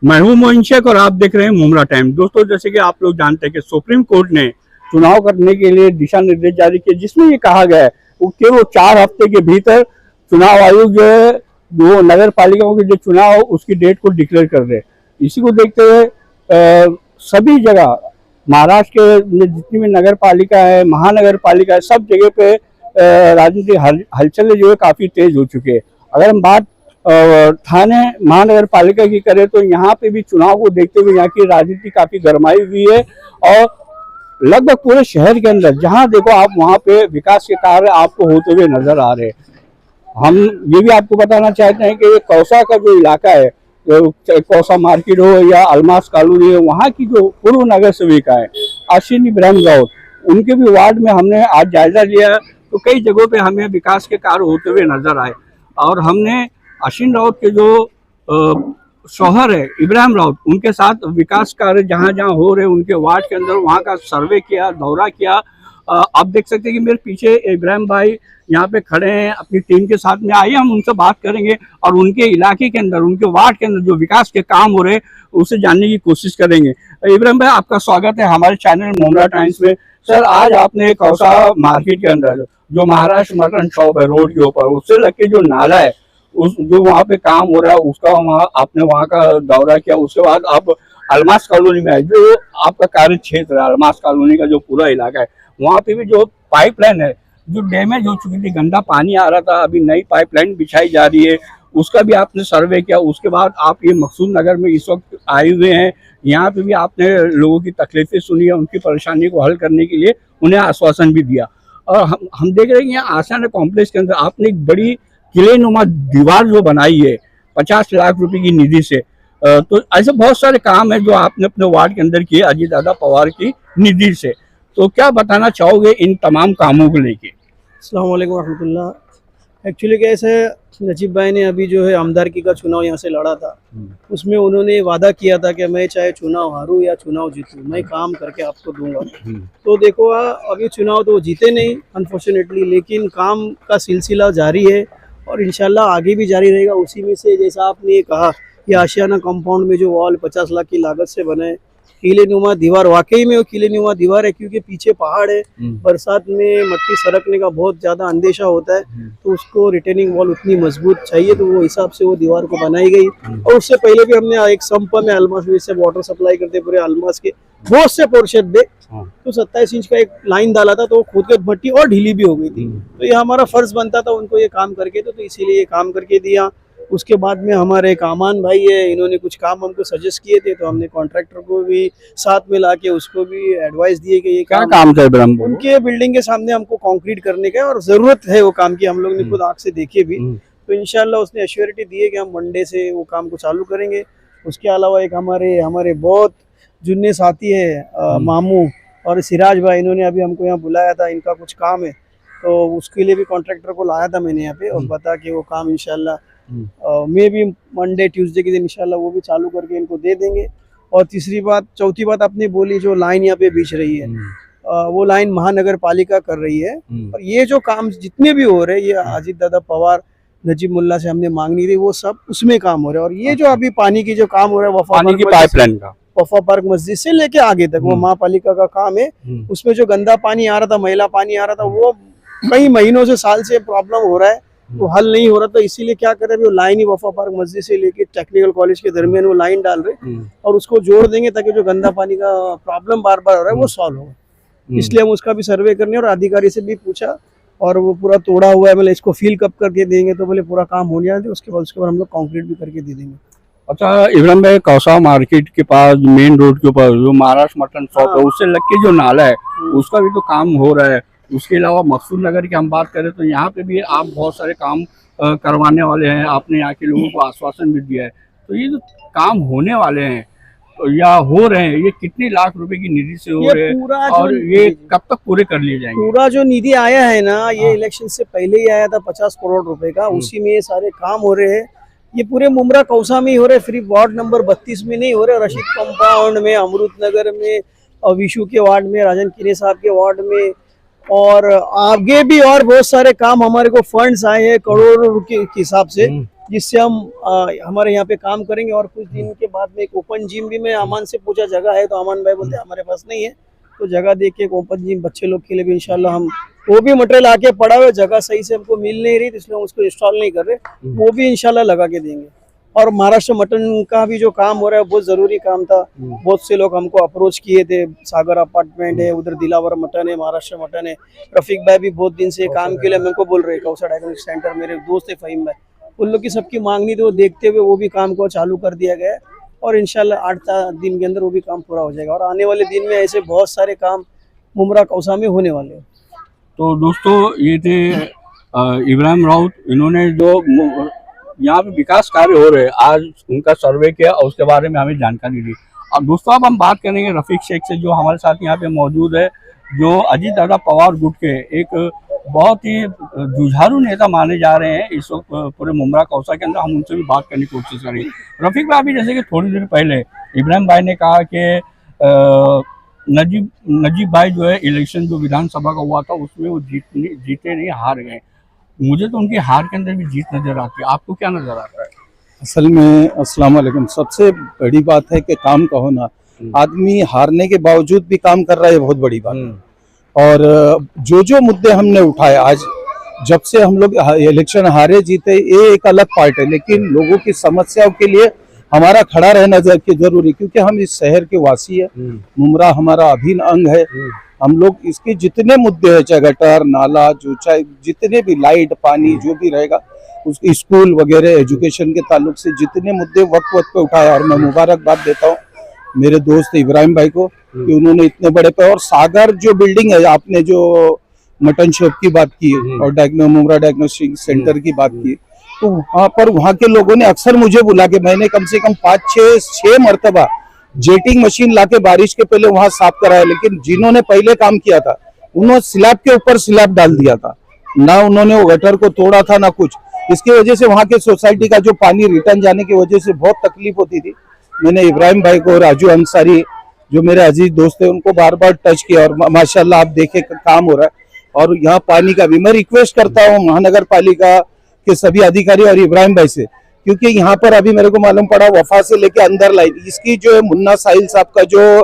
मैं हूं मोइन शेख और आप देख रहे हैं मुमरा टाइम। दोस्तों, जैसे कि आप लोग जानते हैं कि सुप्रीम कोर्ट ने चुनाव करने के लिए दिशा निर्देश जारी किए, जिसमें ये कहा गया है कि वो 4 हफ्ते के भीतर चुनाव आयोग जो है वो नगर पालिकाओं के जो चुनाव उसकी डेट को डिक्लेयर कर दे। इसी को देखते हुए सभी जगह महाराष्ट्र के जितनी भी नगर पालिका है, महानगर पालिका है, सब जगह पे राजनीतिक हलचलें जो है काफी तेज हो चुकी है। अगर हम बात थाने महानगर पालिका की करें तो यहाँ पे भी चुनाव को देखते हुए यहाँ की राजनीति काफी गरमाई हुई है और लगभग पूरे शहर के अंदर जहाँ देखो आप वहाँ पे विकास के कार्य आपको होते हुए नजर आ रहे हैं। हम ये भी आपको बताना चाहते हैं कि कौसा का जो इलाका है, कौसा मार्केट हो या अलमास कॉलोनी है, वहाँ की जो पूर्व नगर सेविका है अश्विनी इब्राहिम राउत, उनके भी वार्ड में हमने आज जायजा लिया तो कई जगहों पे हमें विकास के कार्य होते हुए नजर आए और हमने अश्विन राउत के जो शौहर है इब्राहिम राउत, उनके साथ विकास कार्य जहाँ जहाँ हो रहे उनके वार्ड के अंदर वहाँ का सर्वे किया, दौरा किया। आप देख सकते हैं कि मेरे पीछे इब्राहिम भाई यहाँ पे खड़े हैं, अपनी टीम के साथ में आइए हम उनसे बात करेंगे और उनके इलाके के अंदर, उनके वार्ड के अंदर जो विकास के काम हो रहे हैं उसे जानने की कोशिश करेंगे। इब्राहिम भाई, आपका स्वागत है हमारे चैनल मुमरा टाइम्स में। सर, आज आपने कौसा मार्केट के अंदर जो महाराष्ट्र मटन शॉप है रोड के ऊपर, उससे लग के जो नाला है उस जो वहाँ पे काम हो रहा है उसका आपने वहाँ का दौरा किया। उसके बाद आप अलमास कॉलोनी में है, जो आपका कार्य क्षेत्र है, अलमास कॉलोनी का जो पूरा इलाका है, वहाँ पे भी जो पाइपलाइन है जो डैमेज हो चुकी थी, गंदा पानी आ रहा था, अभी नई पाइपलाइन बिछाई जा रही है, उसका भी आपने सर्वे किया। उसके बाद आप ये मकसूद नगर में इस वक्त आए हुए हैं, यहाँ पे भी आपने लोगों की तकलीफें सुनी है, उनकी परेशानी को हल करने के लिए उन्हें आश्वासन भी दिया। और हम देख रहे हैं यहाँ आशियाना कॉम्प्लेक्स के अंदर आपने एक बड़ी किलेनुमा दीवार जो बनाई है 50 लाख रुपए की निधि से। तो ऐसे बहुत सारे काम है जो आपने अपने वार्ड के अंदर किए अजीत दादा पवार की निधि से। तो क्या बताना चाहोगे इन तमाम कामों को लेके? अस्सलाम वालेकुम रहमतुल्लाह। एक्चुअली कैसे नजीब भाई ने अभी जो है आमदारकी का चुनाव यहाँ से लड़ा था, उसमें उन्होंने वादा किया था कि मैं चाहे चुनाव हारूं या चुनाव जीतूं, मैं काम करके आपको दूंगा। तो देखो अभी चुनाव तो वो जीते नहीं अनफॉर्चुनेटली, लेकिन काम का सिलसिला जारी है और इंशाल्लाह आगे भी जारी रहेगा। उसी में से जैसा आपने कहा कि आशियाना कंपाउंड में जो वॉल 50 लाख की लागत से बने, किलेनुमा दीवार, वाकई में वो किलेनुमा दीवार है क्योंकि पीछे पहाड़ है, बरसात में मट्टी सरकने का बहुत ज़्यादा अंदेशा होता है, तो उसको रिटेनिंग वॉल उतनी मजबूत चाहिए, तो वो हिसाब से वो दीवार को बनाई गई। और उससे पहले भी हमने एक संप में अलमास में से वाटर सप्लाई करते पूरे अलमास के बहुत से पोर्शन पे तो 27 इंच का एक लाइन डाला था, तो वो खुद के मट्टी और ढीली भी हो गई थी। तो ये हमारा फर्ज बनता था उनको ये काम करके, तो इसीलिए ये काम करके दिया। उसके बाद में हमारे एक अमान भाई है, इन्होंने कुछ काम हमको सजेस्ट किए थे, तो हमने कॉन्ट्रैक्टर को भी साथ में लाके उसको भी एडवाइस दिए कि ये क्या काम था इब्राहिम? उनके बिल्डिंग के सामने हमको कंक्रीट करने का और जरूरत है वो काम की, हम लोग ने खुद आंख से देखे भी। तो इंशाल्लाह उसने एश्योरिटी दी है कि हम मंडे से वो काम को चालू करेंगे। उसके अलावा एक हमारे बहुत जुन्ने साथी है मामू और सिराज भाई, इन्होंने अभी हमको यहाँ बुलाया था, इनका कुछ काम है तो उसके लिए भी कॉन्ट्रैक्टर को लाया था मैंने यहाँ पे और बता के वो काम इंशाल्लाह मे भी मंडे ट्यूसडे के दिन इंशाल्लाह वो भी चालू करके इनको दे देंगे। और चौथी बात आपने बोली, जो लाइन यहाँ पे बिछ रही है वो लाइन महानगर पालिका कर रही है। और ये जो काम जितने भी हो रहे हैं, ये अजीत दादा पवार नजीब मुल्ला से हमने मांगनी थी, वो सब उसमें काम हो रहा है। और ये जो अभी पानी की जो काम हो रहा है वफा पार्क मस्जिद से लेके आगे तक वो महापालिका का काम है। उसमें जो गंदा पानी आ रहा था, मैला पानी आ रहा था, वो कई महीनों से साल से प्रॉब्लम हो रहा है, वो हल नहीं हो रहा था। इसीलिए क्या कर रहे हैं, वो लाइन ही वफा पार्क मस्जिद से लेके टेक्निकल कॉलेज के दरमियान वो लाइन डाल रहे और उसको जोड़ देंगे ताकि जो गंदा पानी का प्रॉब्लम बार बार हो रहा है वो सॉल्व हो। इसलिए हम उसका भी सर्वे करने और अधिकारी से भी पूछा और वो पूरा तोड़ा हुआ है, मतलब इसको फील कब करके देंगे, तो बोले पूरा काम हो जाए उसके बाद हम लोग कंक्रीट भी करके दे देंगे। अच्छा इब्राहिम भाई, कौसा मार्केट के पास मेन रोड के ऊपर जो महाराष्ट्र मटन शॉप है उससे लग के जो नाला है उसका भी तो काम हो रहा है। उसके अलावा मकसूद नगर की हम बात करें तो यहाँ पे भी आप बहुत सारे काम करवाने वाले हैं, आपने यहाँ के लोगों को आश्वासन भी दिया है। तो ये जो काम होने वाले हैं या हो रहे हैं, ये कितने लाख रुपए की निधि से हो रहे हैं और ये कब तक पूरे कर लिए जाएंगे? पूरा जो निधि आया है ना, ये इलेक्शन से पहले ही आया था 50 करोड़ रुपए का, उसी में ये सारे काम हो रहे हैं। ये पूरे मुमरा कौसा में ही हो रहे, फिर वार्ड नंबर 32 में नहीं हो रहे, रशीद कंपाउंड में, अमृत नगर में, विशु के वार्ड में, राजन किने साहब के वार्ड में, और आगे भी और बहुत सारे काम हमारे को फंड्स आए हैं करोड़ों के हिसाब से, जिससे हम हमारे यहाँ पे काम करेंगे। और कुछ दिन के बाद में एक ओपन जिम भी, मैं अमान से पूछा जगह है, तो अमान भाई बोलते हैं हमारे पास नहीं है, तो जगह देख के एक ओपन जिम बच्चे लोग के लिए भी इंशाल्लाह हम, वो भी मटेरियल आके पड़ा हुआ, जगह सही से हमको मिल नहीं रही, तो इसलिए हम उसको इंस्टॉल नहीं कर रहे, वो भी इंशाल्लाह लगा के देंगे। और महाराष्ट्र मटन का भी जो काम हो रहा है बहुत जरूरी काम था, बहुत से लोग हमको अप्रोच किए थे, सागर अपार्टमेंट है उधर, दिलावर मटन है, महाराष्ट्र मटन है, रफीक भाई भी बहुत दिन से काम के लिए मेरे को बोल रहे, कौशा डायग्नोस्टिक सेंटर, मेरे दोस्त है फहीम भाई, उन लोग की सबकी मांगनी थी, वो देखते हुए वो भी काम को चालू कर दिया गया है, और इंशाल्लाह 8 दिन के अंदर वो भी काम पूरा हो जाएगा। और आने वाले दिन में ऐसे बहुत सारे काम मुमरा कौसा में होने वाले हैं। तो दोस्तों ये थे इब्राहिम राउत, इन्होंने जो यहाँ पे विकास कार्य हो रहे हैं, आज उनका सर्वे किया और उसके बारे में हमें जानकारी दी। अब दोस्तों अब हम बात करेंगे रफीक शेख से, जो हमारे साथ यहाँ पे मौजूद है, जो अजीत दादा पवार गुट के एक बहुत ही जुझारू नेता माने जा रहे हैं इस वक्त पूरे मुमरा कौसा के अंदर। हम उनसे भी बात करने की कोशिश करेंगे। रफीक भाई, अभी जैसे कि थोड़ी देर पहले इब्राहिम भाई ने कहा कि नजीब भाई जो है इलेक्शन जो विधानसभा का हुआ था उसमें वो जीते नहीं, हार गए। मुझे तो उनकी हार के अंदर भी जीत नजर आती है, आपको क्या नजर आता है? असल में अस्सलाम वालेकुम, सबसे बड़ी बात है कि काम का होना। आदमी हारने के बावजूद भी काम कर रहा है, बहुत बड़ी बात है। और जो मुद्दे हमने उठाए आज, जब से हम लोग इलेक्शन हारे जीते, ये एक अलग पार्ट है, लेकिन लोगों की समस्याओं के लिए हमारा खड़ा रहना जरूरी, क्योंकि हम इस शहर के वासी है, मुमरा हमारा अभिन्न अंग है। हम लोग इसके जितने मुद्दे हैं, चाहे गटर नाला, जो चाहे जितने भी लाइट पानी जो भी रहेगा, उसके स्कूल वगैरह एजुकेशन के ताल्लुक से जितने मुद्दे वक्त पे उठाए। और मैं मुबारकबाद देता हूँ मेरे दोस्त इब्राहिम भाई को कि उन्होंने इतने बड़े पे, और सागर जो बिल्डिंग है, आपने जो मटन शॉप की बात की और मुमरा डायग्नोस्टिक सेंटर की बात की, तो वहाँ पर वहाँ के लोगों ने अक्सर मुझे बुला के, मैंने कम से कम 5-6 मरतबा जेटिंग मशीन लाके बारिश के पहले वहां साफ कराया, लेकिन जिन्होंने पहले काम किया था उन्होंने स्लैब के ऊपर स्लैब डाल दिया था, ना उन्होंने वो गटर को तोड़ा था ना कुछ। इसकी वजह से वहां के सोसाइटी का जो पानी रिटर्न जाने की वजह से बहुत तकलीफ होती थी। मैंने इब्राहिम भाई को, राजू अंसारी जो मेरे अजीज दोस्त है, उनको बार बार टच किया, और माशाल्लाह आप देखे काम हो रहा है। और यहाँ पानी का भी मैं रिक्वेस्ट करता हूँ महानगर पालिका के सभी अधिकारी और इब्राहिम भाई से, क्योंकि यहाँ पर अभी मेरे को मालूम पड़ा वफा से लेके अंदर लाइन, इसकी जो है मुन्ना साहिल साहब का जो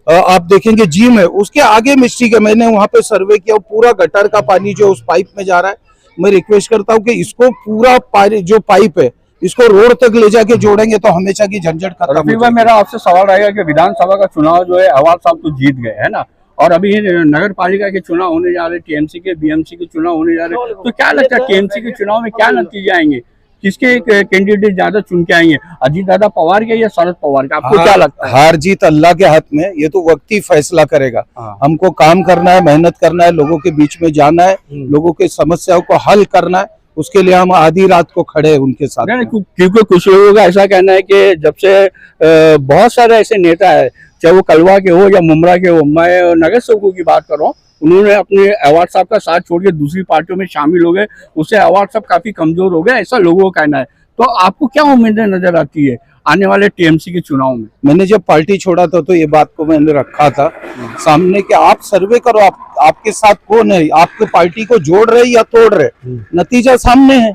आप देखेंगे जिम है, उसके आगे मिस्टेक है। मैंने वहाँ पे सर्वे किया, पूरा गटर का पानी जो उस पाइप में जा रहा है। मैं रिक्वेस्ट करता हूँ कि इसको पूरा जो पाइप है इसको रोड तक ले जाके जोड़ेंगे तो हमेशा की झंझट खत्म हो जाएगी। मेरा आपसे सवाल रहेगा कि विधानसभा का चुनाव जो है अवाज साहब तो जीत गए है ना, और अभी नगर पालिका के चुनाव होने जा रहे, टीएमसी के बीएमसी के चुनाव होने जा रहे, तो क्या लगता है टीएमसी के चुनाव में क्या नतीजे आएंगे, किसके कैंडिडेट ज्यादा चुन के आएंगे, अजीत दादा पवार के या शरद पवार के? आपको क्या लगता है? हार जीत अल्लाह के हाथ में, ये तो वक्त ही फैसला करेगा। हमको काम करना है, मेहनत करना है, लोगों के बीच में जाना है, लोगों के समस्याओं को हल करना है, उसके लिए हम आधी रात को खड़े हैं उनके साथ। क्योंकि कुछ लोगों का ऐसा कहना है कि जब से बहुत सारे ऐसे नेता है, चाहे वो कलवा के हो या मुमरा के हो, मैं नगर सेवकों की बात कर रहा हूँ, उन्होंने अपने अवार्ड साहब का साथ छोड़ के दूसरी पार्टियों में शामिल हो गए, उससे अवार्ड साहब काफी कमजोर हो गए, ऐसा लोगों का कहना है। तो आपको क्या उम्मीदें नजर आती है आने वाले टीएमसी के चुनाव में? मैंने जब पार्टी छोड़ा था तो ये बात को मैंने रखा था सामने कि आप सर्वे करो, आपके साथ कौन है, आपके पार्टी को जोड़ रहे या तोड़ रहे, नतीजा सामने है।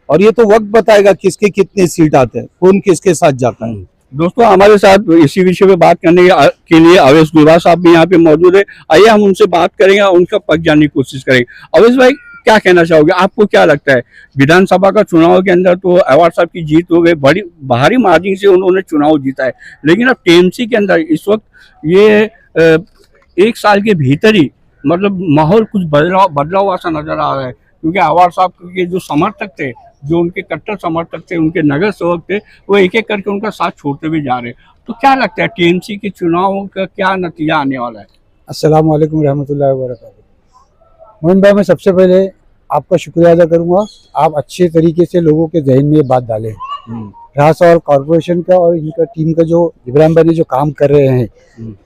और ये तो वक्त बताएगा किसके कितने सीट आते हैं, कौन किसके साथ जाता है। दोस्तों हमारे साथ इसी विषय पे बात करने के लिए अवेश दुर्रा साहब भी यहाँ पे मौजूद है। आइए हम उनसे बात करेंगे, उनका पक्ष जानने की कोशिश करेंगे। अवेश भाई, क्या कहना चाहोगे, आपको क्या लगता है विधानसभा का चुनाव के अंदर तो अवार्ड साहब की जीत हो गई, बड़ी भारी मार्जिन से उन्होंने चुनाव जीता है, लेकिन अब टीएमसी के अंदर इस वक्त ये 1 साल के भीतर ही मतलब माहौल कुछ बदला हुआ सा नजर आ रहा है, क्योंकि अवार्ड साहब के जो समर्थक थे, जो उनके कट्टर समर्थक थे, उनके नगर सेवक थे, वो एक एक करके उनका साथ छोड़ते भी जा रहे हैं। तो क्या लगता है टीएमसी के चुनाव का क्या नतीजा आने वाला है? अस्सलाम वालेकुम रहमतुल्लाहि व बरकातहू। मोहन भाई, मैं सबसे पहले आपका शुक्रिया अदा करूंगा, आप अच्छे तरीके से लोगों के जहन में ये बात डालें। रास और कॉरपोरेशन का और इनका टीम का जो इब्राहिम भाई ने जो काम कर रहे हैं,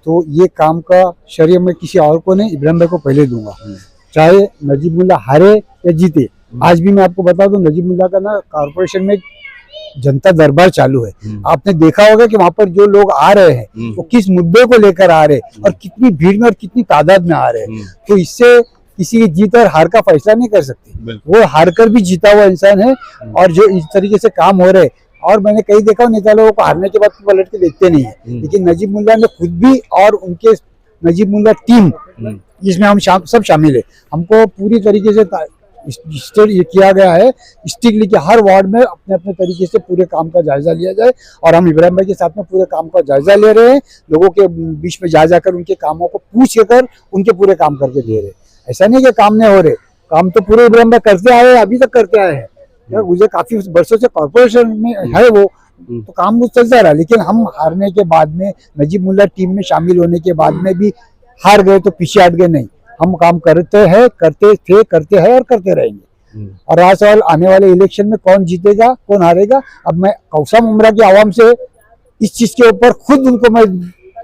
तो ये काम का श्रेय मैं किसी और को नहीं, इब्राहिम भाई को पहले दूंगा। चाहे नजीबुल्ला हारे या जीते, आज भी मैं आपको बता दूं, नजीबुल्ला का ना कॉरपोरेशन में जनता दरबार चालू है। आपने देखा होगा कि वहाँ पर जो लोग आ रहे हैं वो किस मुद्दे को लेकर आ रहे हैं और कितनी भीड़ में और कितनी तादाद में आ रहे हैं। तो इससे किसी की जीत और हार का फैसला नहीं कर सकती। वो हार कर भी जीता हुआ इंसान है। और जो इस तरीके से काम हो रहे, और मैंने कई देखा नेता लोगों को हारने के बाद पलट के देखते नहीं है, लेकिन नजीब मुल्ला ने खुद भी और उनके नजीब मुल्ला टीम, जिसमें हम सब शामिल है, हमको पूरी तरीके से ये किया गया है स्ट्रिक्टली कि हर वार्ड में अपने अपने तरीके से पूरे काम का जायजा लिया जाए। और हम इब्राहिम भाई के साथ में पूरे काम का जायजा ले रहे हैं, लोगों के बीच में जा जाकर उनके कामों को पूछ कर उनके पूरे काम करके दे रहे हैं। ऐसा नहीं कि काम नहीं हो रहे, काम तो पूरे इब्राहिम भाई करते आए हैं, अभी तक करते आए हैं। मुझे काफी वर्षों से कॉर्पोरेशन में है वो, तो काम वो चलता रहा। लेकिन हम हारने के बाद में, नजीब मुल्ला टीम में शामिल होने के बाद में भी हार गए तो पीछे हट गए नहीं, हम काम करते हैं, करते थे, करते हैं और करते रहेंगे। और रहा सवाल आने वाले इलेक्शन में कौन जीतेगा कौन हारेगा, अब मैं कौसा मुमरा की आवाम से इस चीज के ऊपर खुद उनको मैं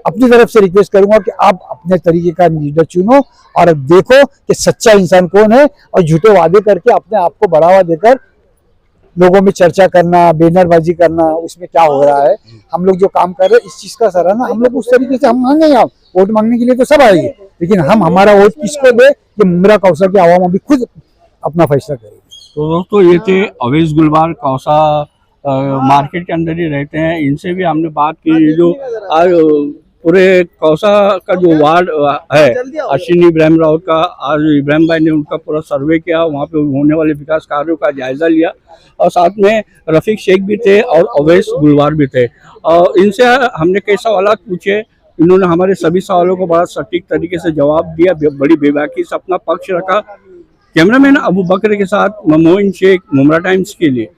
अपनी तरफ से रिक्वेस्ट करूंगा कि आप अपने तरीके का लीडर चुनो और देखो कि सच्चा इंसान कौन है, और झूठे वादे करके अपने आप को बढ़ावा देकर लोगों में चर्चा करना, बैनरबाजी करना, उसमें क्या हो रहा है। हम लोग जो काम कर रहे हैं इस चीज का सराहना हम लोग उस तरीके से हम मांगेंगे। आप वोट मांगने के लिए तो सब आएंगे, लेकिन हम हमारा वोट किसको दे ये मुमरा कौसा की आवाम अभी खुद अपना फैसला करेगी। तो दोस्तों ये थे अवैस गुलबार कौसा, मार्केट के अंदर ही रहते हैं। इनसे भी हमने बात की। जो आज पूरे कौसा का जो वार्ड है अश्विनी इब्राहिम राउत का, आज इब्राहिम भाई ने उनका पूरा सर्वे किया, वहाँ पे होने वाले विकास कार्यों का जायजा लिया, और साथ में रफीक शेख भी थे और अवैस गुलबार भी थे। और इनसे हमने कई सवाल पूछे, इन्होंने हमारे सभी सवालों को बड़ा सटीक तरीके से जवाब दिया, बड़ी बेबाकी से अपना पक्ष रखा। कैमरामैन अबू बकर के साथ मोइन शेख, मुमरा टाइम्स के लिए।